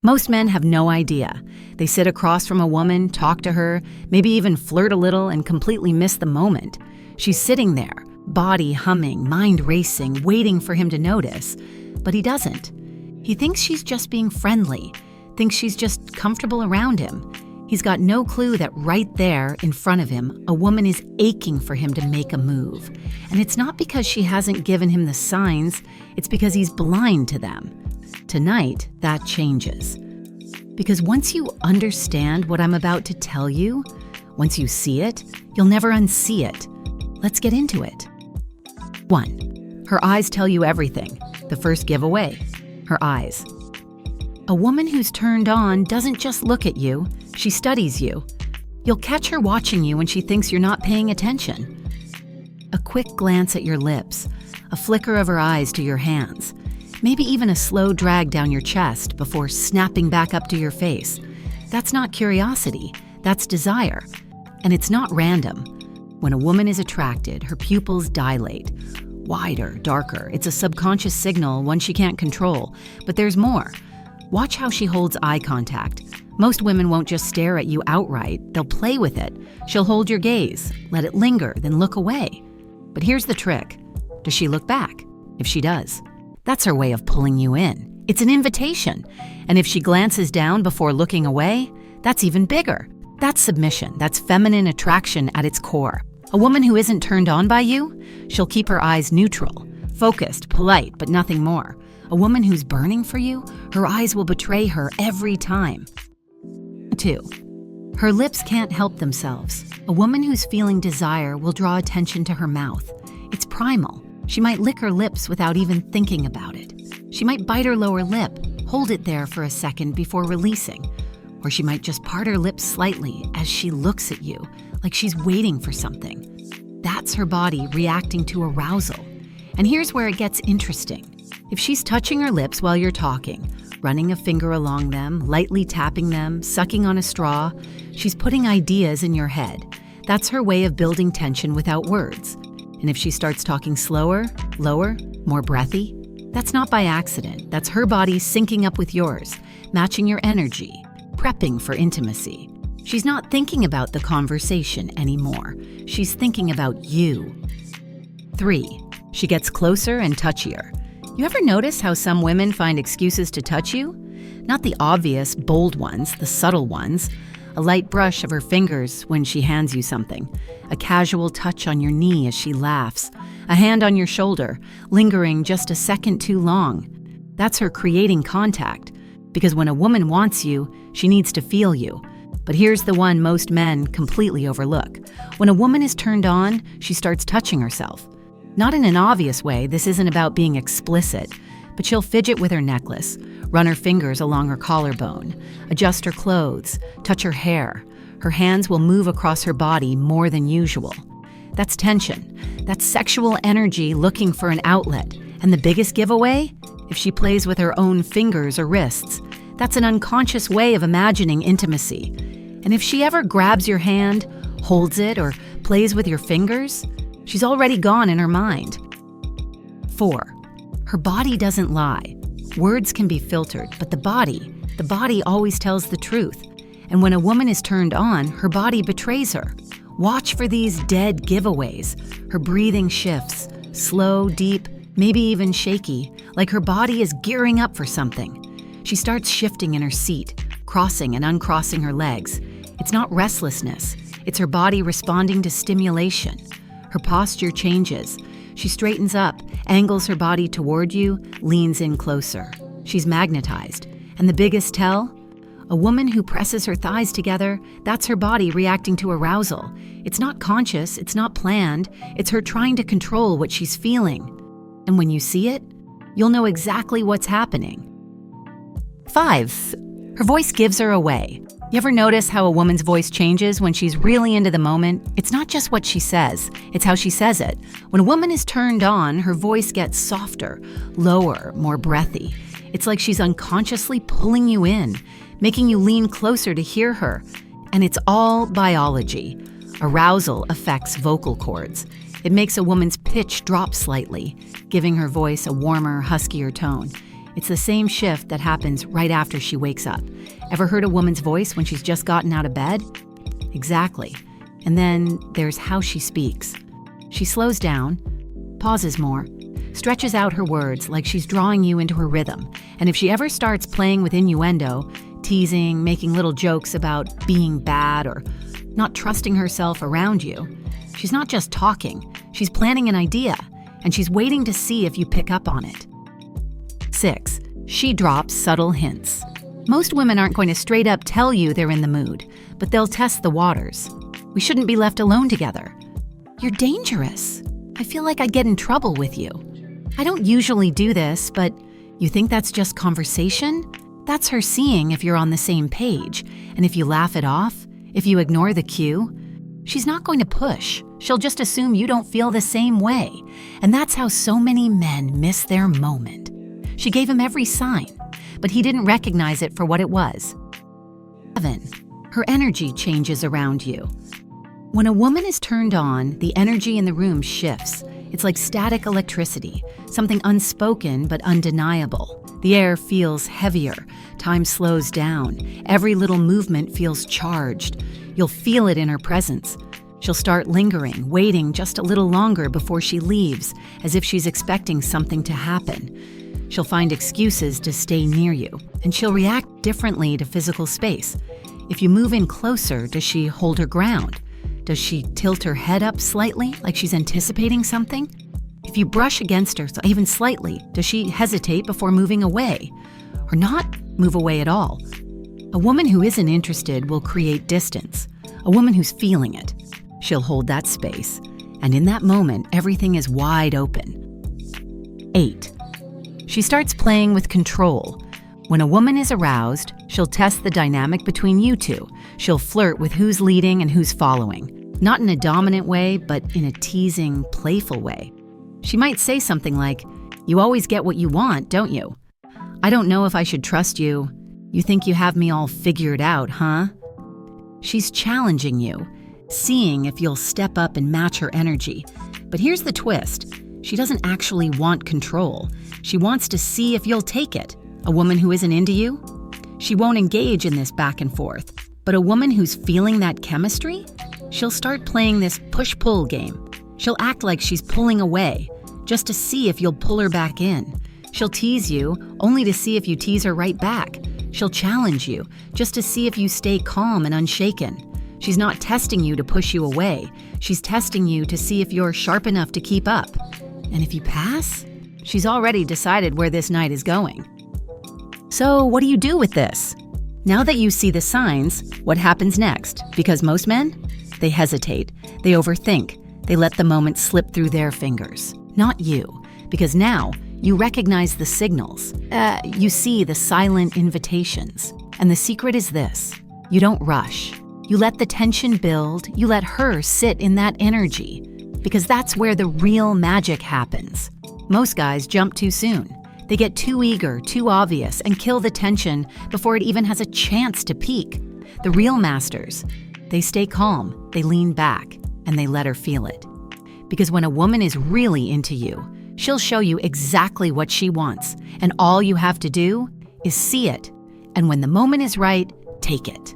Most men have no idea. They sit across from a woman, talk to her, maybe even flirt a little and completely miss the moment. She's sitting there, body humming, mind racing, waiting for him to notice. But he doesn't. He thinks she's just being friendly, thinks she's just comfortable around him. He's got no clue that right there in front of him, a woman is aching for him to make a move. And it's not because she hasn't given him the signs, it's because he's blind to them. Tonight, that changes. Because once you understand what I'm about to tell you, once you see it, you'll never unsee it. Let's get into it. 1. Her eyes tell you everything. The first giveaway, her eyes. A woman who's turned on doesn't just look at you, she studies you. You'll catch her watching you when she thinks you're not paying attention. A quick glance at your lips, a flicker of her eyes to your hands, maybe even a slow drag down your chest before snapping back up to your face. That's not curiosity, that's desire. And it's not random. When a woman is attracted, her pupils dilate. Wider, darker. It's a subconscious signal, one she can't control. But there's more. Watch how she holds eye contact. Most women won't just stare at you outright, they'll play with it. She'll hold your gaze, let it linger, then look away. But here's the trick. Does she look back? If she does, that's her way of pulling you in. It's an invitation. And if she glances down before looking away, that's even bigger. That's submission. That's feminine attraction at its core. A woman who isn't turned on by you, she'll keep her eyes neutral, focused, polite, but nothing more. A woman who's burning for you, her eyes will betray her every time. 2. Her lips can't help themselves. A woman who's feeling desire will draw attention to her mouth. It's primal. She might lick her lips without even thinking about it. She might bite her lower lip, hold it there for a second before releasing. Or she might just part her lips slightly as she looks at you, like she's waiting for something. That's her body reacting to arousal. And here's where it gets interesting. If she's touching her lips while you're talking, running a finger along them, lightly tapping them, sucking on a straw, she's putting ideas in your head. That's her way of building tension without words. And if she starts talking slower, lower, more breathy, that's not by accident. That's her body syncing up with yours, matching your energy, prepping for intimacy. She's not thinking about the conversation anymore. She's thinking about you. 3. She gets closer and touchier. You ever notice how some women find excuses to touch you? Not the obvious, bold ones, the subtle ones. A light brush of her fingers when she hands you something. A casual touch on your knee as she laughs. A hand on your shoulder, lingering just a second too long. That's her creating contact. Because when a woman wants you, she needs to feel you. But here's the one most men completely overlook. When a woman is turned on, she starts touching herself. Not in an obvious way, this isn't about being explicit, but she'll fidget with her necklace, run her fingers along her collarbone, adjust her clothes, touch her hair. Her hands will move across her body more than usual. That's tension. That's sexual energy looking for an outlet. And the biggest giveaway? If she plays with her own fingers or wrists. That's an unconscious way of imagining intimacy. And if she ever grabs your hand, holds it, or plays with your fingers, she's already gone in her mind. 4. Her body doesn't lie. Words can be filtered, but the body always tells the truth. And when a woman is turned on, her body betrays her. Watch for these dead giveaways. Her breathing shifts, slow, deep, maybe even shaky, like her body is gearing up for something. She starts shifting in her seat, crossing and uncrossing her legs. It's not restlessness. It's her body responding to stimulation. Her posture changes. She straightens up, angles her body toward you, leans in closer. She's magnetized. And the biggest tell? A woman who presses her thighs together, that's her body reacting to arousal. It's not conscious, it's not planned, it's her trying to control what she's feeling. And when you see it, you'll know exactly what's happening. 5. Her voice gives her away. You ever notice how a woman's voice changes when she's really into the moment? It's not just what she says, it's how she says it. When a woman is turned on, her voice gets softer, lower, more breathy. It's like she's unconsciously pulling you in, making you lean closer to hear her. And it's all biology. Arousal affects vocal cords. It makes a woman's pitch drop slightly, giving her voice a warmer, huskier tone. It's the same shift that happens right after she wakes up. Ever heard a woman's voice when she's just gotten out of bed? Exactly. And then there's how she speaks. She slows down, pauses more, stretches out her words like she's drawing you into her rhythm. And if she ever starts playing with innuendo, teasing, making little jokes about being bad or not trusting herself around you, she's not just talking, she's planning an idea, and she's waiting to see if you pick up on it. 6. She drops subtle hints. Most women aren't going to straight up tell you they're in the mood, but they'll test the waters. We shouldn't be left alone together. You're dangerous. I feel like I'd get in trouble with you. I don't usually do this, but you think that's just conversation? That's her seeing if you're on the same page. And if you laugh it off, if you ignore the cue, she's not going to push. She'll just assume you don't feel the same way. And that's how so many men miss their moment. She gave him every sign, but he didn't recognize it for what it was. 7. Her energy changes around you. When a woman is turned on, the energy in the room shifts. It's like static electricity, something unspoken but undeniable. The air feels heavier, time slows down, every little movement feels charged. You'll feel it in her presence. She'll start lingering, waiting just a little longer before she leaves, as if she's expecting something to happen. She'll find excuses to stay near you, and she'll react differently to physical space. If you move in closer, does she hold her ground? Does she tilt her head up slightly, like she's anticipating something? If you brush against her, even slightly, does she hesitate before moving away? Or not move away at all? A woman who isn't interested will create distance. A woman who's feeling it, she'll hold that space. And in that moment, everything is wide open. 8. She starts playing with control. When a woman is aroused, she'll test the dynamic between you two. She'll flirt with who's leading and who's following. Not in a dominant way, but in a teasing, playful way. She might say something like, "You always get what you want, don't you? I don't know if I should trust you. You think you have me all figured out, huh?" She's challenging you, seeing if you'll step up and match her energy. But here's the twist. She doesn't actually want control. She wants to see if you'll take it. A woman who isn't into you? She won't engage in this back and forth. But a woman who's feeling that chemistry? She'll start playing this push-pull game. She'll act like she's pulling away, just to see if you'll pull her back in. She'll tease you, only to see if you tease her right back. She'll challenge you, just to see if you stay calm and unshaken. She's not testing you to push you away. She's testing you to see if you're sharp enough to keep up. And if you pass, she's already decided where this night is going. So what do you do with this? Now that you see the signs, what happens next? Because most men, they hesitate, they overthink, they let the moment slip through their fingers. Not you, because now you recognize the signals. You see the silent invitations. And the secret is this: you don't rush. You let the tension build, you let her sit in that energy, because that's where the real magic happens. Most guys jump too soon. They get too eager, too obvious, and kill the tension before it even has a chance to peak. The real masters, they stay calm, they lean back, and they let her feel it. Because when a woman is really into you, she'll show you exactly what she wants, and all you have to do is see it. And when the moment is right, take it.